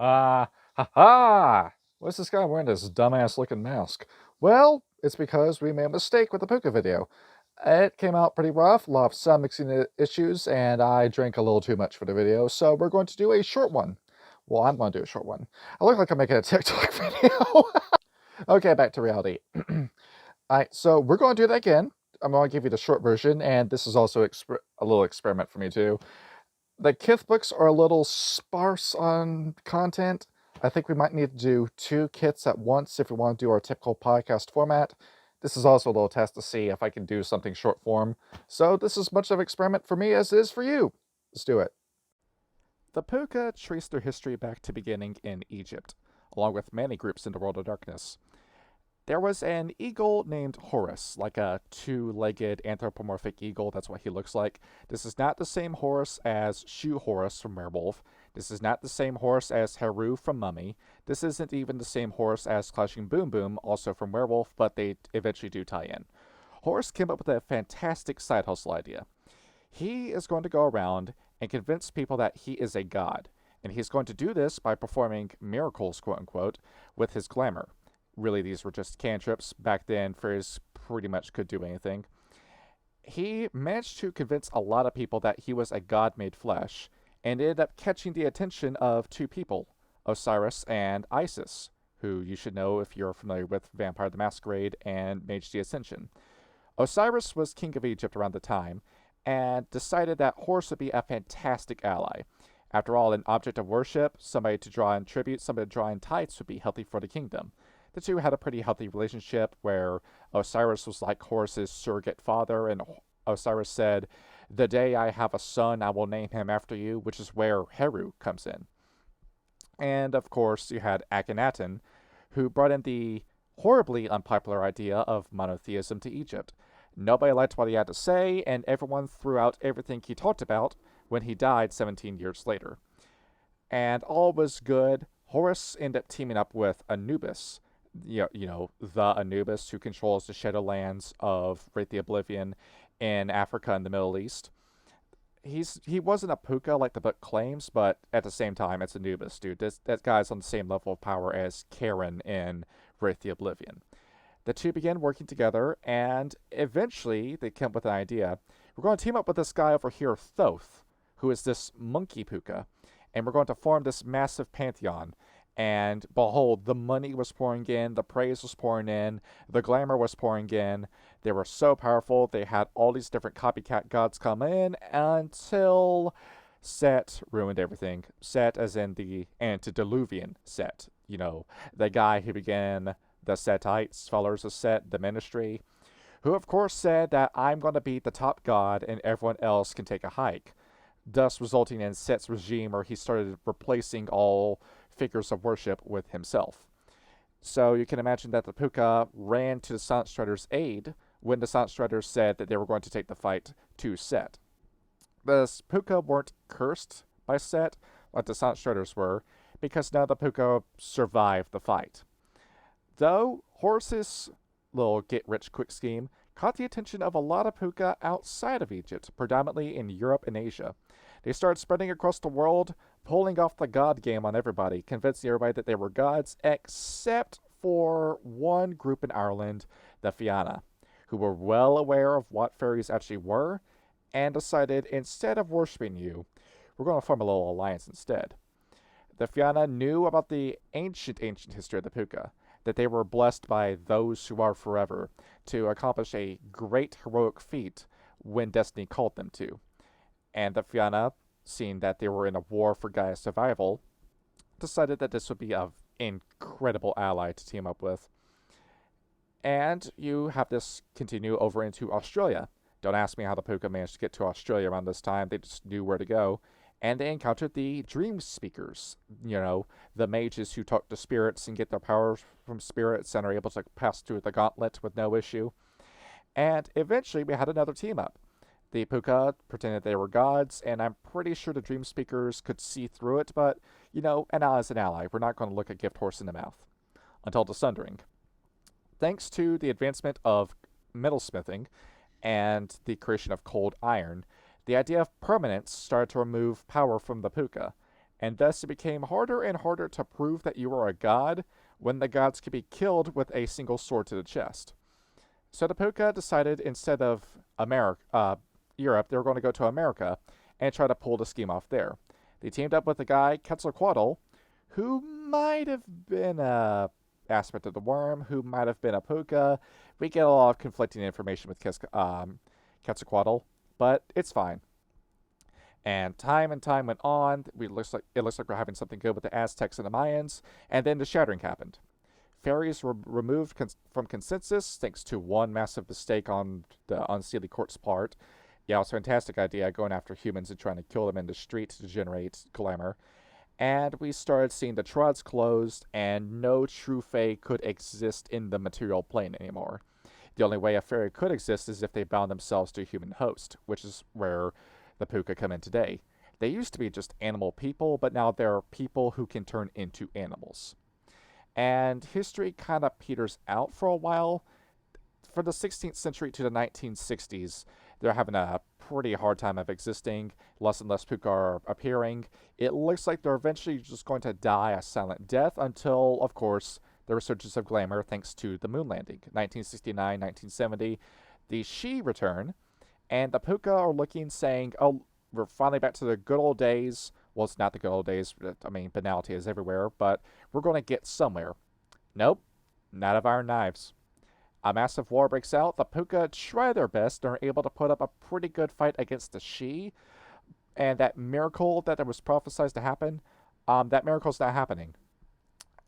Ha ha! What's this guy wearing this dumbass looking mask? Well, it's because we made a mistake with the Pooka video. It came out pretty rough, a lot of sound mixing issues, and I drank a little too much for the video, so we're going to do a short one. Well, I'm going to do a short one. I look like I'm making a TikTok video. Okay, back to reality. Alright, so we're going to do that again. I'm going to give you the short version, and this is also a little experiment for me too. The kith books are a little sparse on content. I think we might need to do 2 kiths at once if we want to do our typical podcast format. This is also a little test to see if I can do something short form. So this is much of an experiment for me as it is for you. Let's do it. The Pooka trace their history back to beginning in Egypt, along with many groups in the world of darkness. There was an eagle named Horus, like a 2-legged anthropomorphic eagle. That's what he looks like. This is not the same Horus as Shoe Horus from Werewolf. This is not the same Horus as Heru from Mummy. This isn't even the same Horus as Clashing Boom Boom, also from Werewolf, but they eventually do tie in. Horus came up with a fantastic side hustle idea. He is going to go around and convince people that he is a god, and he's going to do this by performing miracles, quote-unquote, with his glamour. Really, these were just cantrips. Back then, fairies pretty much could do anything. He managed to convince a lot of people that he was a god made flesh, and ended up catching the attention of 2 people, Osiris and Isis, who you should know if you're familiar with Vampire the Masquerade and Mage the Ascension. Osiris was king of Egypt around the time, and decided that Horus would be a fantastic ally. After all, an object of worship, somebody to draw in tribute, somebody to draw in tithes would be healthy for the kingdom. The two had a pretty healthy relationship where Osiris was like Horus's surrogate father, and Osiris said, "The day I have a son, I will name him after you," which is where Heru comes in. And of course, you had Akhenaten, who brought in the horribly unpopular idea of monotheism to Egypt. Nobody liked what he had to say, and everyone threw out everything he talked about when he died 17 years later. And all was good. Horus ended up teaming up with Anubis, the Anubis who controls the Shadowlands of Wraith the Oblivion in Africa and the Middle East. He wasn't a Pooka like the book claims, but at the same time, it's Anubis, dude. That guy's on the same level of power as Karen in Wraith the Oblivion. The two began working together, and eventually they came up with an idea. We're going to team up with this guy over here, Thoth, who is this monkey Pooka, and we're going to form this massive pantheon. And behold, the money was pouring in, the praise was pouring in, the glamour was pouring in. They were so powerful, they had all these different copycat gods come in until Set ruined everything. Set as in the antediluvian Set. The guy who began the Setites, followers of Set, the ministry, who of course said that I'm going to be the top god and everyone else can take a hike, thus resulting in Set's regime where he started replacing all figures of worship with himself. So you can imagine that the Pooka ran to the Silent Strider's aid when the Silent Striders said that they were going to take the fight to Set. The Pooka weren't cursed by Set like the Silent Striders were, because none of the Pooka survived the fight. Though Horus's little get-rich-quick scheme caught the attention of a lot of Pooka outside of Egypt, predominantly in Europe and Asia. They started spreading across the world, pulling off the god game on everybody, convincing everybody that they were gods, except for one group in Ireland, the Fianna, who were well aware of what fairies actually were, and decided, instead of worshipping you, we're going to form a little alliance instead. The Fianna knew about the ancient history of the Pooka, that they were blessed by those who are forever to accomplish a great heroic feat when destiny called them to. And the Fianna, seeing that they were in a war for Gaia's survival, decided that this would be an incredible ally to team up with. And you have this continue over into Australia. Don't ask me how the Pooka managed to get to Australia around this time. They just knew where to go. And they encountered the Dream Speakers, the mages who talk to spirits and get their powers from spirits and are able to pass through the gauntlet with no issue. And eventually we had another team up. The Pooka pretended they were gods, and I'm pretty sure the Dream Speakers could see through it, but, an ally is an ally. We're not going to look a gift horse in the mouth. Until the Sundering. Thanks to the advancement of metalsmithing and the creation of cold iron, the idea of permanence started to remove power from the Pooka, and thus it became harder and harder to prove that you were a god when the gods could be killed with a single sword to the chest. So the Pooka decided instead of Europe, they were going to go to America and try to pull the scheme off there. They teamed up with a guy, Quetzalcoatl, who might have been a aspect of the worm, who might have been a Pooka. We get a lot of conflicting information with Quetzalcoatl, but it's fine. And time went on. It looks like we're having something good with the Aztecs and the Mayans, and then the shattering happened. Fairies were removed from consensus thanks to one massive mistake on the Unseelie Court's part. Yeah, it was a fantastic idea going after humans and trying to kill them in the street to generate glamour. And we started seeing the trods closed, and no true fae could exist in the material plane anymore. The only way a fairy could exist is if they bound themselves to a human host, which is where the Pooka come in today. They used to be just animal people, but now they're people who can turn into animals. And history kind of peters out for a while. For the 16th century to the 1960s, they're having a pretty hard time of existing. Less and less Pooka are appearing. It looks like they're eventually just going to die a silent death until, of course, the resurgence of glamour thanks to the moon landing. 1969, 1970, the Sidhe return, and the Pooka are looking, saying, oh, we're finally back to the good old days. Well, it's not the good old days. I mean, banality is everywhere, but we're going to get somewhere. Nope, not of iron knives. A massive war breaks out. The Pooka try their best and are able to put up a pretty good fight against the Sidhe. And that miracle that was prophesied to happen, that miracle's not happening.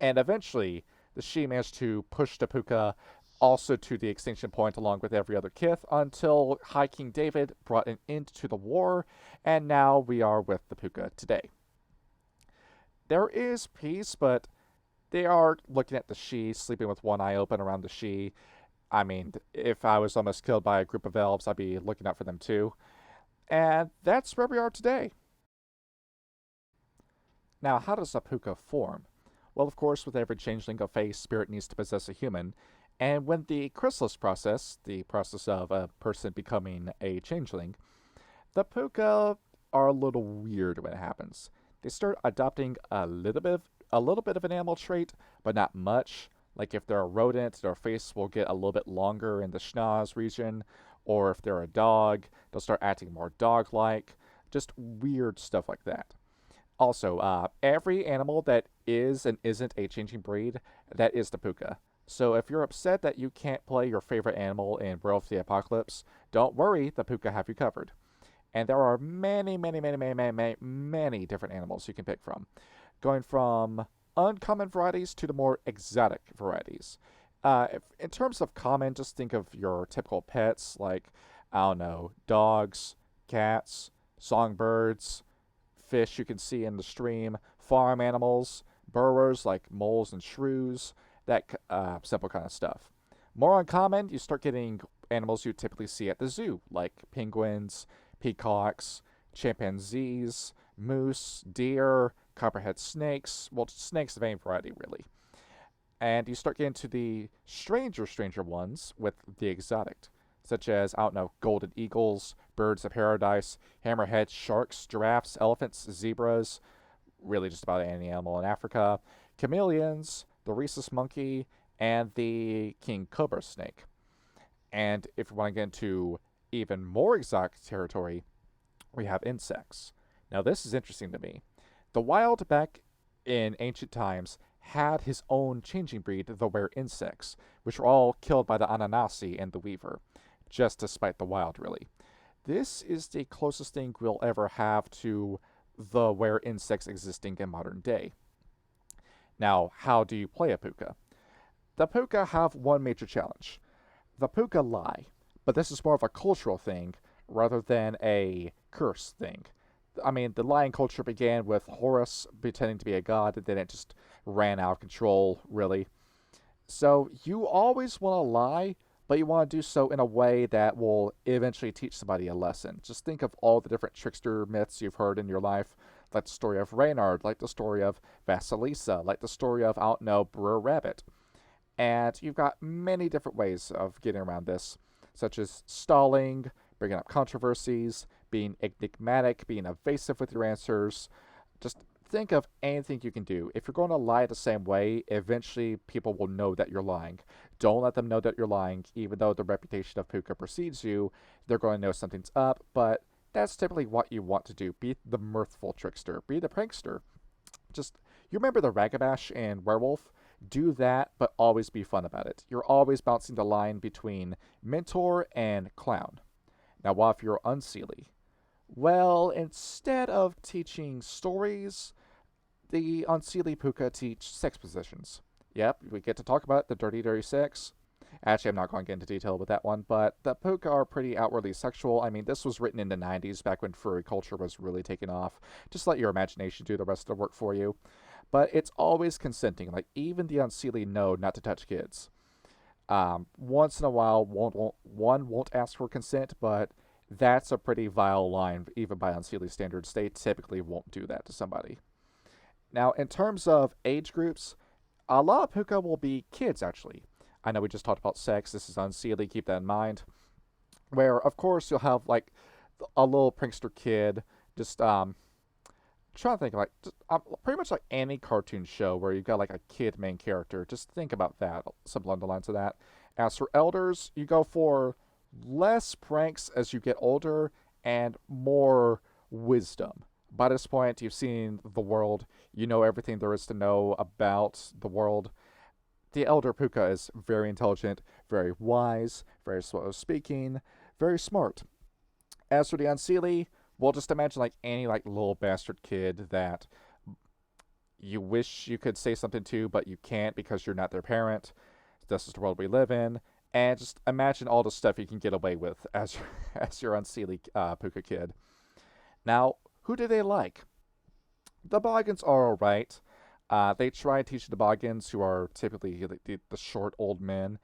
And eventually, the Sidhe managed to push the Pooka also to the extinction point along with every other kith until High King David brought an end to the war, and now we are with the Pooka today. There is peace, but they are looking at the Sidhe, sleeping with one eye open around the Sidhe. I mean, if I was almost killed by a group of elves, I'd be looking out for them too. And that's where we are today. Now, how does a Pooka form? Well, of course, with every changeling, a fae spirit needs to possess a human, and when the chrysalis process, the process of a person becoming a changeling, the Pooka are a little weird when it happens. They start adopting a little bit of an animal trait, but not much. Like if they're a rodent, their face will get a little bit longer in the schnoz region, or if they're a dog, they'll start acting more dog-like. Just weird stuff like that. Also, every animal that is and isn't a changing breed, that is the Pooka. So if you're upset that you can't play your favorite animal in Werewolf the Apocalypse, don't worry, the Pooka have you covered. And there are many different animals you can pick from, going from uncommon varieties to the more exotic varieties. In terms of common, just think of your typical pets like, I don't know, dogs, cats, songbirds, fish you can see in the stream, farm animals, burrowers like moles and shrews, that simple kind of stuff. More uncommon, you start getting animals you typically see at the zoo, like penguins, peacocks, chimpanzees, moose, deer, copperhead snakes. Well, snakes of any variety, really. And you start getting to the stranger ones with the exotic, such as, I don't know, golden eagles, birds of paradise, hammerhead sharks, giraffes, elephants, zebras, really just about any animal in Africa, chameleons, the rhesus monkey, and the king cobra snake. And if you want to get into even more exotic territory, we have insects. Now, this is interesting to me. The wild, back in ancient times, had his own changing breed, the were insects, which were all killed by the Ananasi and the weaver, just to spite the wild, really. This is the closest thing we'll ever have to the were insects existing in modern day. Now, how do you play a Pooka? The Pooka have one major challenge. The Pooka lie, but this is more of a cultural thing rather than a curse thing. I mean, the lying culture began with Horus pretending to be a god, and then it just ran out of control, really. So you always want to lie, but you want to do so in a way that will eventually teach somebody a lesson. Just think of all the different trickster myths you've heard in your life, like the story of Reynard, like the story of Vasilisa, like the story of, I don't know, Brer Rabbit. And you've got many different ways of getting around this, such as stalling, bringing up controversies, being enigmatic, being evasive with your answers, just Think of anything you can do. If you're going to lie the same way, eventually people will know that you're lying. Don't let them know that you're lying, even though the reputation of Pooka precedes you. They're going to know something's up, but that's typically what you want to do. Be the mirthful trickster. Be the prankster. Just, you remember the Ragabash and Werewolf? Do that, but always be fun about it. You're always bouncing the line between mentor and clown. Now, what if you're unseelie? Well, instead of teaching stories, the unseelie Pooka teach sex positions. Yep, we get to talk about the dirty, dirty sex. Actually, I'm not going to get into detail with that one, but the Pooka are pretty outwardly sexual. I mean, this was written in the 90s, back when furry culture was really taking off. Just let your imagination do the rest of the work for you. But it's always consenting. Like, even the unseelie know not to touch kids. Once in a while, one won't ask for consent, but that's a pretty vile line, even by unseelie standards. They typically won't do that to somebody. Now, in terms of age groups, a lot of Pooka will be kids, actually. I know we just talked about sex. This is unseelie. Keep that in mind. Where, of course, you'll have, like, a little prankster kid. Just, trying to think, like, pretty much like any cartoon show where you've got, like, a kid main character. Just think about that. Something along the lines of that. As for elders, you go for less pranks as you get older and more wisdom. By this point, you've seen the world. You know everything there is to know about the world. The elder Pooka is very intelligent, very wise, very slow of speaking, very smart. As for the unseelie, well, just imagine like any like little bastard kid that you wish you could say something to, but you can't because you're not their parent. This is the world we live in. And just imagine all the stuff you can get away with as as your unseelie Pooka kid. Now, who do they like? The Boggans are alright. They try to teach the Boggans, who are typically the short old men,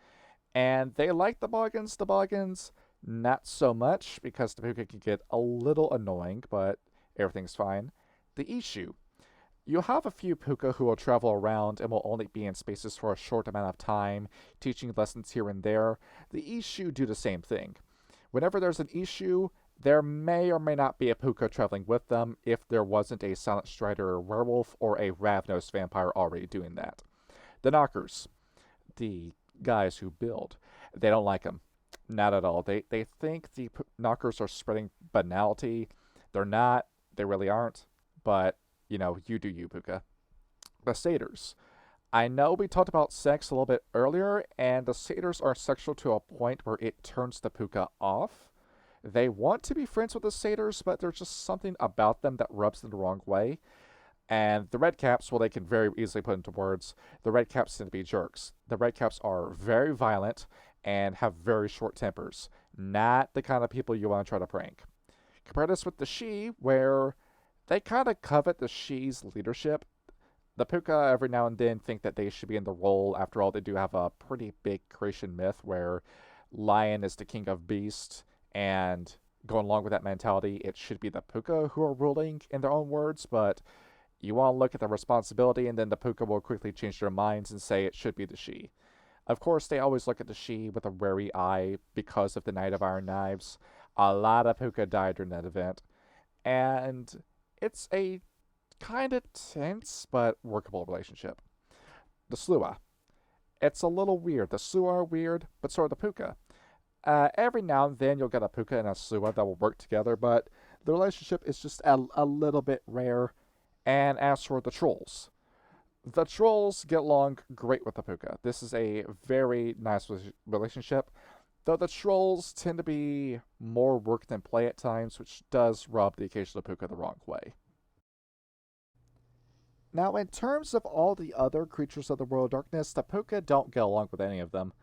and they like the Boggans. The Boggans, not so much, because the Pooka can get a little annoying, but everything's fine. The Ishu. You'll have a few Pooka who will travel around and will only be in spaces for a short amount of time, teaching lessons here and there. The Ishu do the same thing. Whenever there's an Ishu, there may or may not be a Pooka traveling with them if there wasn't a Silent Strider werewolf or a Ravnos vampire already doing that. The Knockers, the guys who build, they don't like them. Not at all. They think the Knockers are spreading banality. They're not. They really aren't. But, you know, you do you, Pooka. The Satyrs. I know we talked about sex a little bit earlier, and the Satyrs are sexual to a point where it turns the Pooka off. They want to be friends with the Satyrs, but there's just something about them that rubs them the wrong way. And the Redcaps, well, they can very easily put into words. The Redcaps tend to be jerks. The Redcaps are very violent and have very short tempers. Not the kind of people you want to try to prank. Compare this with the She, where they kind of covet the She's leadership. The Pooka every now and then think that they should be in the role. After all, they do have a pretty big creation myth where Lion is the king of beasts, and going along with that mentality, it should be the Pooka who are ruling in their own words, but you want to look at the responsibility, and then the Pooka will quickly change their minds and say it should be the She. Of course, they always look at the She with a wary eye because of the Knight of Iron Knives. A lot of Pooka died during that event, and it's a kind of tense but workable relationship. The Slua. It's a little weird. The Slua are weird, but so are the Pooka. Every now and then you'll get a Pooka and a Slua that will work together, but the relationship is just a little bit rare. And as for the Trolls get along great with the Pooka. This is a very nice relationship, though the Trolls tend to be more work than play at times, which does rub the occasional Pooka the wrong way. Now, in terms of all the other creatures of the World of Darkness, the Pooka don't get along with any of them.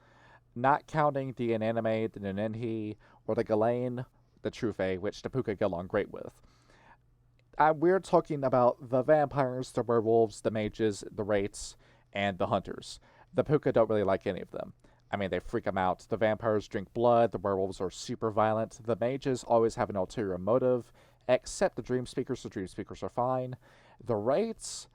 Not counting the Inanimate, the Ninenhi, or the Ghislaine, the Trufe, which the Pooka get along great with. We're talking about the vampires, the werewolves, the mages, the wraiths, and the hunters. The Pooka don't really like any of them. I mean, they freak them out. The vampires drink blood, the werewolves are super violent, the mages always have an ulterior motive, except the dream speakers. The dream speakers are fine. The wraiths,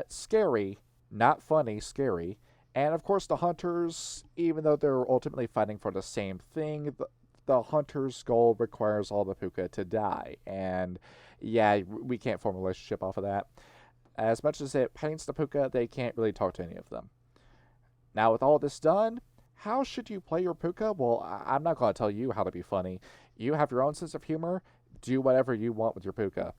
scary, not funny, scary. And of course the hunters, even though they're ultimately fighting for the same thing, the hunter's goal requires all the Pooka to die. And yeah, we can't form a relationship off of that. As much as it pains the Pooka, they can't really talk to any of them. Now, with all this done, how should you play your Pooka? Well, I'm not going to tell you how to be funny. You have your own sense of humor. Do whatever you want with your Pooka.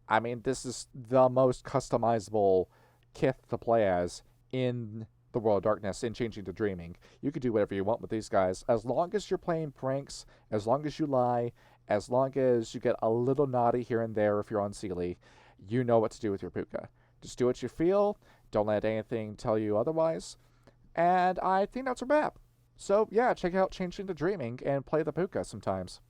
I mean, this is the most customizable kith to play as in the World of Darkness, in Changing to Dreaming. You could do whatever you want with these guys. As long as you're playing pranks, as long as you lie, as long as you get a little naughty here and there if you're on Sealy, you know what to do with your Pooka. Just do what you feel. Don't let anything tell you otherwise. And I think that's a wrap. So, yeah, check out Changing to Dreaming and play the Pooka sometimes.